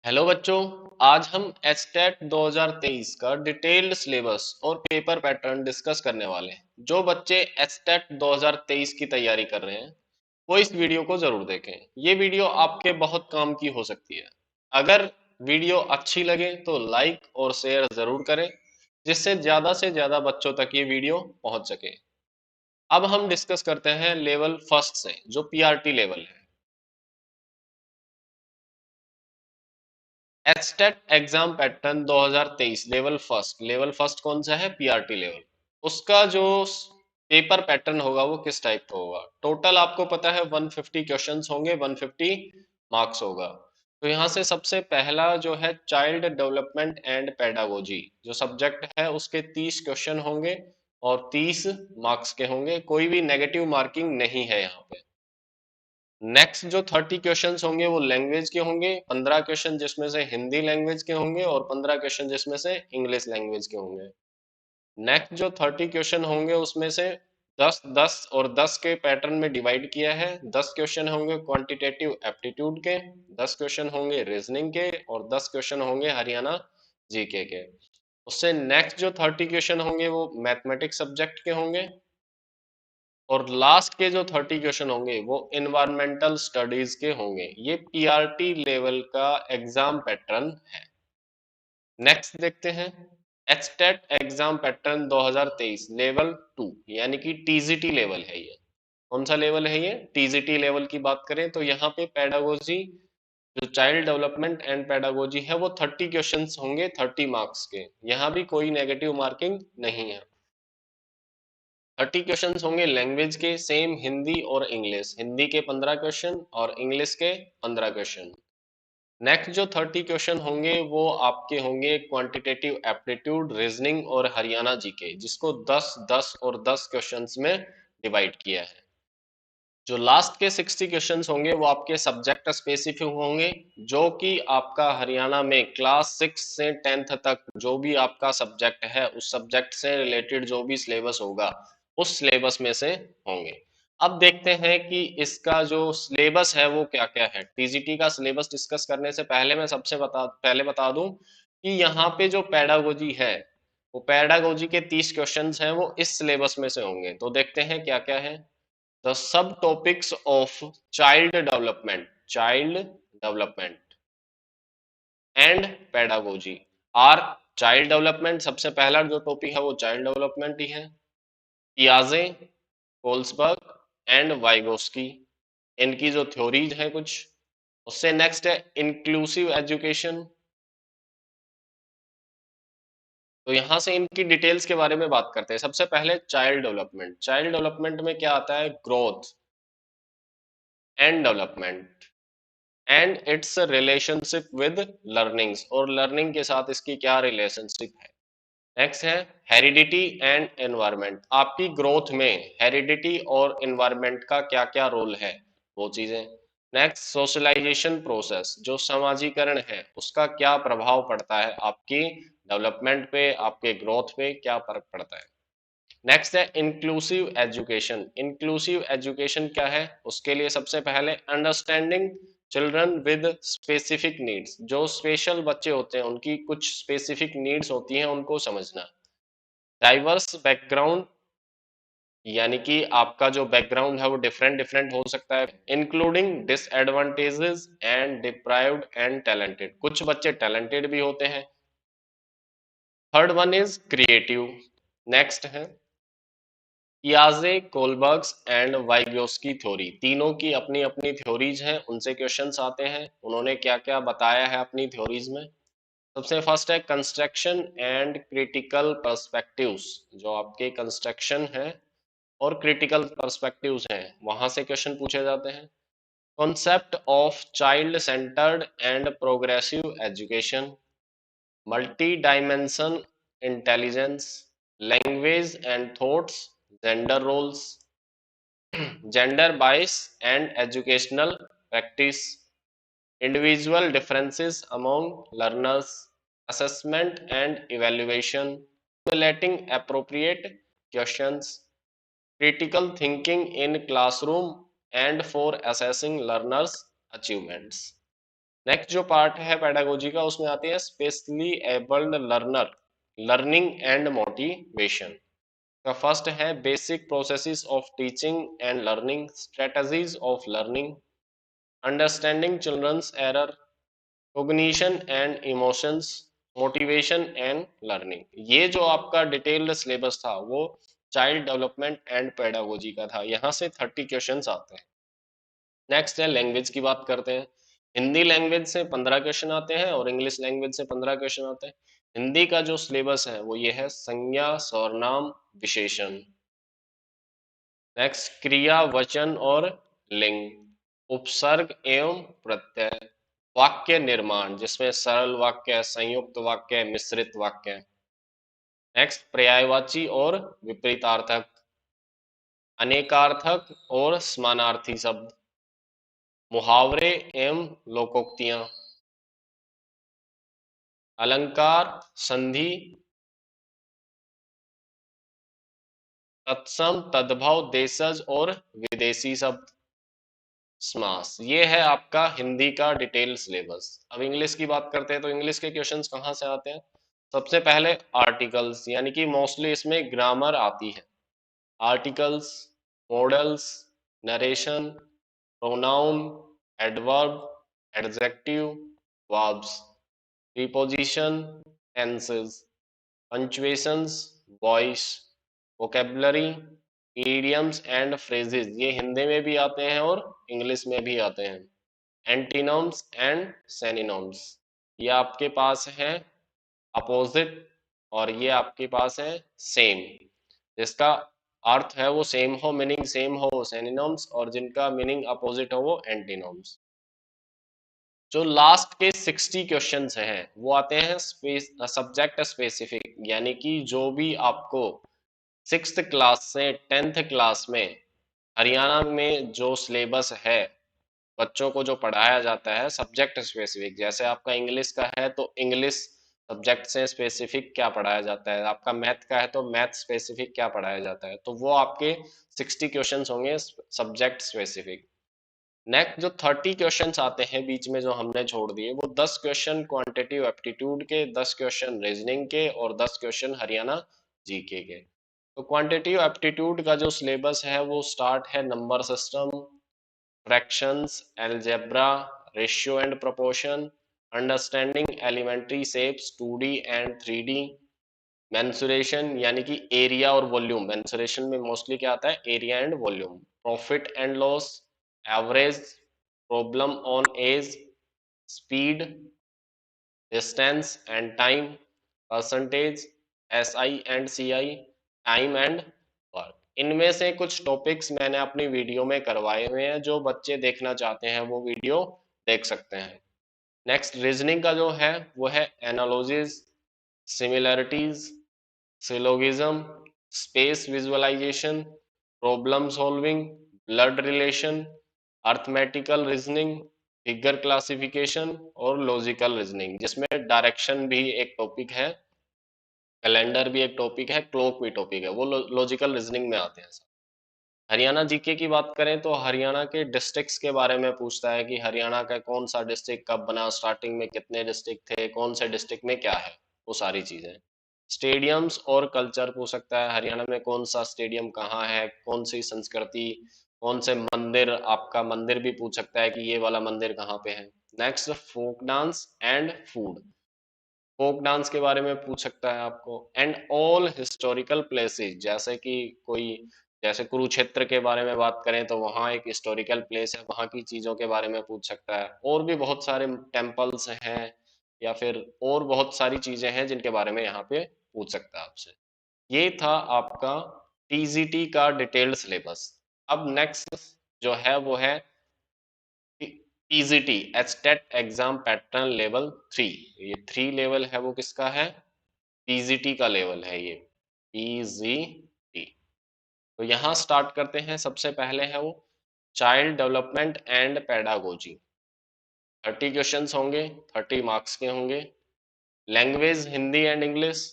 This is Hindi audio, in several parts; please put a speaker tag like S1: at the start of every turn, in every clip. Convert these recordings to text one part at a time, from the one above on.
S1: हेलो बच्चों। आज हम एचटेट 2023 का डिटेल्ड सिलेबस और पेपर पैटर्न डिस्कस करने वाले हैं। जो बच्चे एचटेट 2023 की तैयारी कर रहे हैं वो इस वीडियो को जरूर देखें। ये वीडियो आपके बहुत काम की हो सकती है। अगर वीडियो अच्छी लगे तो लाइक और शेयर जरूर करें, जिससे ज्यादा से ज्यादा बच्चों तक ये वीडियो पहुंच सके। अब हम डिस्कस करते हैं लेवल फर्स्ट से, जो पीआरटी लेवल है। HTET exam pattern 2023 level first कौन सा है? PRT level. उसका जो पेपर पैटर्न होगा वो किस टाइप का होगा? टोटल आपको पता है 150 क्वेश्चंस होंगे, 150 मार्क्स होगा। तो यहाँ से सबसे पहला जो है चाइल्ड डेवलपमेंट एंड पेडागोजी जो सब्जेक्ट है, उसके 30 क्वेश्चन होंगे और 30 मार्क्स के होंगे। कोई भी नेगेटिव मार्किंग नहीं है यहाँ पे। नेक्स्ट जो 30 क्वेश्चंस होंगे वो लैंग्वेज के होंगे, 15 क्वेश्चन जिसमें से हिंदी लैंग्वेज के होंगे और 15 क्वेश्चन जिसमें से इंग्लिश लैंग्वेज के होंगे। नेक्स्ट जो 30 क्वेश्चन होंगे उसमें से 10 10 और 10 के पैटर्न में डिवाइड किया है। 10 क्वेश्चन होंगे क्वांटिटेटिव एप्टीट्यूड के, 10 क्वेश्चन होंगे रीजनिंग के और 10 क्वेश्चन होंगे हरियाणा जीके के। उससे नेक्स्ट जो 30 क्वेश्चन होंगे वो मैथमेटिक्स सब्जेक्ट के होंगे और लास्ट के जो 30 क्वेश्चन होंगे वो इन्वायरमेंटल स्टडीज के होंगे। ये पीआरटी लेवल का एग्जाम पैटर्न है। नेक्स्ट देखते हैं एचटेट एग्जाम पैटर्न 2023 लेवल 2, यानी कि टीजीटी लेवल है ये। कौन सा लेवल है ये? टीजीटी लेवल की बात करें तो यहाँ पे पेडागोजी जो चाइल्ड डेवलपमेंट एंड पेडागोजी है वो 30 क्वेश्चंस होंगे, 30 मार्क्स के। यहाँ भी कोई नेगेटिव मार्किंग नहीं है। 30 क्वेश्चन होंगे लैंग्वेज के, सेम हिंदी और इंग्लिश। हिंदी के 15 क्वेश्चन और इंग्लिश के 15 क्वेश्चन। नेक्स्ट जो 30 क्वेश्चन होंगे वो आपके होंगे क्वांटिटेटिव एप्टीट्यूड, रीजनिंग और हरियाणा जीके, जिसको 10 10 और 10 क्वेश्चंस में डिवाइड किया है। जो लास्ट के 60 क्वेश्चंस होंगे वो आपके सब्जेक्ट स्पेसिफिक होंगे, जो कि आपका हरियाणा में क्लास 6 से 10th तक जो भी आपका सब्जेक्ट है उस सब्जेक्ट से रिलेटेड जो भी सिलेबस होगा उस सिलेबस में से होंगे। अब देखते हैं कि इसका जो सिलेबस है वो क्या क्या है। टीजीटी का सिलेबस डिस्कस करने से पहले मैं सबसे बता दूं कि यहाँ पे जो पेडागोजी है वो पेडागोजी के 30 क्वेश्चंस हैं वो इस सिलेबस में से होंगे। तो देखते हैं क्या क्या है। The subtopics of child development and pedagogy are child development। सबसे पहला जो टॉपिक है वो चाइल्ड डेवलपमेंट ही है। पियाजे, कोल्सबर्ग एंड वाइगोस्की, इनकी जो थ्योरीज है कुछ। उससे नेक्स्ट है इंक्लूसिव एजुकेशन। तो यहां से इनकी डिटेल्स के बारे में बात करते हैं। सबसे पहले चाइल्ड डेवलपमेंट। चाइल्ड डेवलपमेंट में क्या आता है? Growth and development and it's relationship with learnings, और लर्निंग के साथ इसकी क्या रिलेशनशिप है। नेक्स्ट है हेरिडिटी एंड एनवायरनमेंट। आपकी ग्रोथ में हेरिडिटी और एनवायरनमेंट का क्या क्या रोल है, वो चीजें। नेक्स्ट सोशलाइजेशन प्रोसेस, जो समाजीकरण है उसका क्या प्रभाव पड़ता है आपकी डेवलपमेंट पे, आपके ग्रोथ पे क्या फर्क पड़ता है। नेक्स्ट है इंक्लूसिव एजुकेशन। इंक्लूसिव एजुकेशन क्या है? उसके लिए सबसे पहले understanding children with specific needs, जो स्पेशल बच्चे होते हैं उनकी कुछ स्पेसिफिक नीड्स होती हैं, उनको समझना। डाइवर्स बैकग्राउंड, यानी कि आपका जो बैकग्राउंड है वो डिफरेंट डिफरेंट हो सकता है, including disadvantages and deprived and talented, कुछ बच्चे टैलेंटेड भी होते हैं। Third one is creative. Next है पियाजे, कोलबर्ग्स एंड वाइगोस्की थ्योरी। तीनों की अपनी अपनी थ्योरीज हैं, उनसे क्वेश्चंस आते हैं, उन्होंने क्या क्या बताया है अपनी थ्योरीज में। सबसे फर्स्ट है कंस्ट्रक्शन एंड क्रिटिकल पर्सपेक्टिव्स। जो आपके कंस्ट्रक्शन है और क्रिटिकल पर्सपेक्टिव्स हैं वहां से क्वेश्चन पूछे जाते हैं। Concept of child centered and progressive education, multi dimension intelligence, language and thoughts, gender roles, gender bias and educational practice, individual differences among learners, assessment and evaluation, formulating appropriate questions, critical thinking in classroom and for assessing learners' achievements. Next जो पार्ट है पेडागोजी का, उसमें आते हैं specially abled learner, learning and motivation का। फर्स्ट है basic processes of teaching and learning, strategies of learning, understanding children's error, cognition and emotions, motivation and learning. ये जो आपका डिटेल्ड सिलेबस था वो चाइल्ड डेवलपमेंट एंड पेडागोजी का था। यहाँ से 30 क्वेश्चंस आते हैं। नेक्स्ट है लैंग्वेज की बात करते हैं। हिंदी लैंग्वेज से 15 क्वेश्चन आते हैं और इंग्लिश लैंग्वेज से 15 क्वेश्चन आते हैं। हिंदी का जो सिलेबस है वो ये है संज्ञा, सर्वनाम, विशेषण। नेक्स्ट क्रिया, वचन और लिंग, उपसर्ग एवं प्रत्यय, वाक्य निर्माण जिसमें सरल वाक्य, संयुक्त वाक्य, मिश्रित वाक्य। नेक्स्ट पर्यायवाची और विपरीतार्थक, अनेकार्थक और समानार्थी शब्द, मुहावरे एवं लोकोक्तियां, अलंकार, संधि, तत्सम, तद्भव, देशज और विदेशी शब्द, समास। ये है आपका हिंदी का डिटेल सिलेबस। अब इंग्लिश की बात करते हैं तो इंग्लिश के क्वेश्चंस कहाँ से आते हैं। सबसे पहले आर्टिकल्स, यानी कि मोस्टली इसमें ग्रामर आती है। Articles, modals, narration, pronoun, adverb, adjective, verbs, preposition, tenses, punctuations, voice, vocabulary, idioms and phrases, ये हिंदी में भी आते हैं और इंग्लिश में भी आते हैं। एंटीनोम्स एंड सेनिनोम्स, ये आपके पास है अपोजिट और ये आपके पास है सेम, जिसका अर्थ है वो सेम हो, मीनिंग सेम हो सेनिनोम्स, और जिनका मीनिंग अपोजिट हो वो एंटीनोम्स। जो लास्ट के 60 क्वेश्चंस हैं वो आते हैं सब्जेक्ट स्पेसिफिक, यानी कि जो भी आपको 6th क्लास से 10th क्लास में हरियाणा में जो सिलेबस है, बच्चों को जो पढ़ाया जाता है सब्जेक्ट स्पेसिफिक। जैसे आपका इंग्लिश का है तो इंग्लिश सब्जेक्ट से स्पेसिफिक क्या पढ़ाया जाता है, आपका मैथ का है तो मैथ स्पेसिफिक क्या पढ़ाया जाता है, तो वो आपके 60 क्वेश्चंस होंगे सब्जेक्ट स्पेसिफिक। नेक्स्ट जो 30 क्वेश्चंस आते हैं बीच में जो हमने छोड़ दिए, वो 10 क्वेश्चन क्वांटिटेटिव एप्टीट्यूड के, 10 क्वेश्चन रीजनिंग के और 10 क्वेश्चन हरियाणा जीके के। तो क्वांटिटेटिव एप्टीट्यूड का जो सिलेबस है वो स्टार्ट है number system, fractions, algebra, ratio and proportion, understanding elementary shapes 2D and 3D, mensuration यानी कि एरिया और वॉल्यूम, मेंसुरेशन में मोस्टली क्या आता है, area and volume, profit and loss, average, problem on age, speed, distance and time, percentage, SI and CI, time and work. इनमें से कुछ टॉपिक्स मैंने अपनी वीडियो में करवाए हुए हैं, जो बच्चे देखना चाहते हैं वो वीडियो देख सकते हैं। नेक्स्ट रीजनिंग का जो है वो है analogies, similarities, syllogism, space visualization, problem solving, blood relation, arithmetical reasoning, figure classification और लॉजिकल रीजनिंग, जिसमें डायरेक्शन भी एक टॉपिक है, कैलेंडर भी एक टॉपिक है, क्लॉक भी टॉपिक है, वो लॉजिकल रीजनिंग में आते हैं। हरियाणा जीके की बात करें तो हरियाणा के डिस्ट्रिक्ट्स के बारे में पूछता है कि हरियाणा का कौन सा डिस्ट्रिक्ट कब बना, स्टार्टिंग में कितने डिस्ट्रिक्ट थे, कौन से डिस्ट्रिक्ट में क्या है, वो सारी चीजें। स्टेडियम्स और कल्चर पूछ सकता है, हरियाणा में कौन सा स्टेडियम कहाँ है, कौन सी संस्कृति, कौन से मंदिर, आपका मंदिर भी पूछ सकता है कि ये वाला मंदिर कहाँ पे है। Next folk dance and food, folk dance के बारे में पूछ सकता है आपको। एंड ऑल हिस्टोरिकल प्लेसेस, जैसे कि कोई, जैसे कुरुक्षेत्र के बारे में बात करें तो वहाँ एक हिस्टोरिकल प्लेस है, वहाँ की चीज़ों के बारे में पूछ सकता है। और भी बहुत सारे टेम्पल्स हैं या फिर और बहुत सारी चीज़ें हैं जिनके बारे में यहाँ पे पूछ सकता है आपसे। ये था आपका TGT का डिटेल्ड सिलेबस। अब नेक्स्ट जो है वो है TGT, HTET exam pattern level 3। ये 3 लेवल है वो किसका है, TGT का लेवल है ये, TGT। तो यहाँ स्टार्ट करते हैं। सबसे पहले है वो child development and pedagogy, 30 questions होंगे, 30 मार्क्स के होंगे। Language Hindi and English,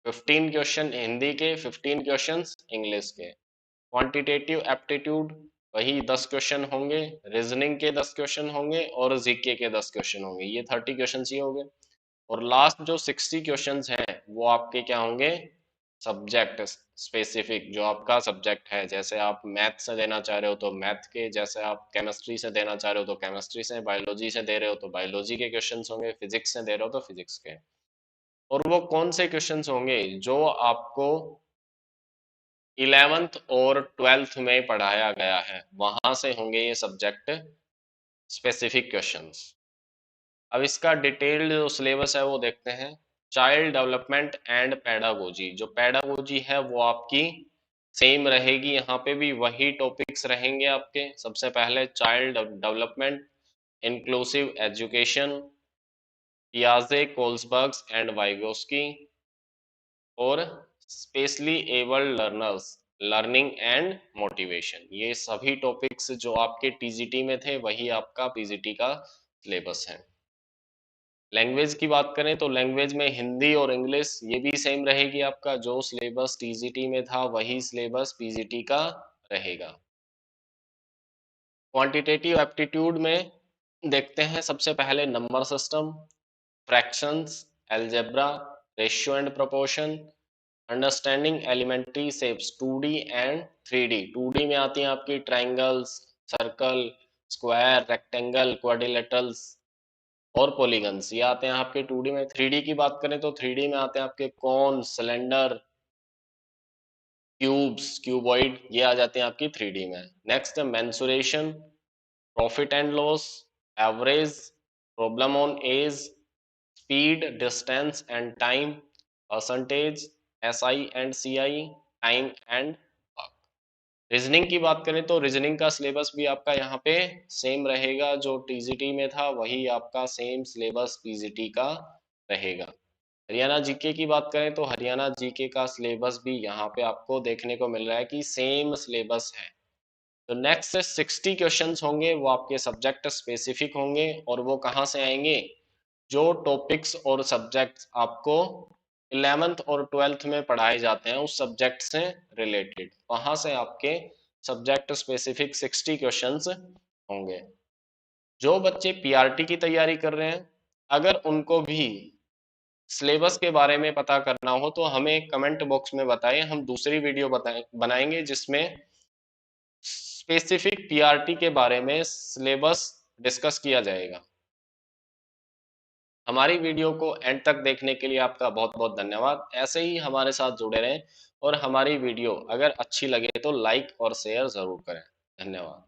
S1: 15 question Hindi के, 15 क्वेश्चंस इंग्लिश के। क्वांटिटेटिव एप्टीट्यूड वही 10 क्वेश्चन होंगे, रीजनिंग के 10 क्वेश्चन होंगे और जीके के 10 क्वेश्चन होंगे, ये 30 क्वेश्चन ही होंगे। और लास्ट जो 60 क्वेश्चंस हैं वो आपके क्या होंगे, सब्जेक्ट स्पेसिफिक, जो आपका सब्जेक्ट है। जैसे आप मैथ से देना चाह रहे हो तो मैथ के, जैसे आप केमिस्ट्री से देना चाह रहे हो तो केमिस्ट्री से, बायोलॉजी से दे रहे हो तो बायोलॉजी के क्वेश्चंस होंगे, फिजिक्स से दे रहे हो तो फिजिक्स के। और वो कौन से क्वेश्चंस होंगे जो आपको 11th और 12th में पढ़ाया गया है, वहां से होंगे ये सब्जेक्ट स्पेसिफिक क्वेश्चंस। अब इसका डिटेल्ड जो सिलेबस है वो देखते हैं। चाइल्ड डेवलपमेंट एंड पैडागोजी, जो पैडागोजी है वो आपकी सेम रहेगी, यहाँ पे भी वही टॉपिक्स रहेंगे आपके। सबसे पहले चाइल्ड डेवलपमेंट, इंक्लूसिव एजुकेशन, पियाजे, कोल्सबर्ग्स एंड वाइगोस्की, और specially abled learners, learning and motivation. ये सभी टॉपिक्स जो आपके टीजीटी में थे वही आपका पीजीटी का सिलेबस है। लैंग्वेज की बात करें तो लैंग्वेज में हिंदी और इंग्लिश ये भी सेम रहेगी आपका, जो सिलेबस टीजीटी में था वही सिलेबस पीजीटी का रहेगा। क्वांटिटेटिव एप्टीट्यूड में देखते हैं सबसे पहले number system, fractions, algebra, ratio and proportion, understanding elementary shapes 2D and 3D। 2D में आती हैं आपकी triangles, circle, square, rectangle, quadrilaterals और पॉलीगन्स, ये आते हैं आपके 2D में। 3D की बात करें तो 3D में आते हैं आपके कॉन, सिलेंडर, क्यूब्स, क्यूबॉइड, ये आ जाते हैं आपकी 3D में। Next mensuration, profit and loss, average, problem on age, speed, distance and time, percentage, SI and CI, time and work. Reasoning की बात करें तो रीजनिंग का सिलेबस भी आपका यहाँ पे सेम रहेगा, जो टीजीटी में था वही आपका सेम सिलेबस पीजीटी का रहेगा। हरियाणा जीके की बात करें तो हरियाणा जीके का सिलेबस भी यहाँ पे आपको देखने को मिल रहा है कि सेम सिलेबस है। तो नेक्स्ट 60 क्वेश्चंस होंगे वो आपके सब्जेक्ट स्पेसिफिक होंगे, और वो कहाँ से आएंगे, जो टॉपिक्स और सब्जेक्ट्स आपको 11th और 12th में पढ़ाए जाते हैं उस सब्जेक्ट से रिलेटेड, वहां से आपके सब्जेक्ट स्पेसिफिक 60 क्वेश्चंस होंगे। जो बच्चे पीआरटी की तैयारी कर रहे हैं, अगर उनको भी सिलेबस के बारे में पता करना हो तो हमें कमेंट बॉक्स में बताएं, हम दूसरी वीडियो बनाएंगे जिसमें स्पेसिफिक पीआरटी के बारे में सिलेबस डिस्कस किया जाएगा। हमारी वीडियो को एंड तक देखने के लिए आपका बहुत बहुत धन्यवाद। ऐसे ही हमारे साथ जुड़े रहें, और हमारी वीडियो अगर अच्छी लगे तो लाइक और शेयर जरूर करें। धन्यवाद।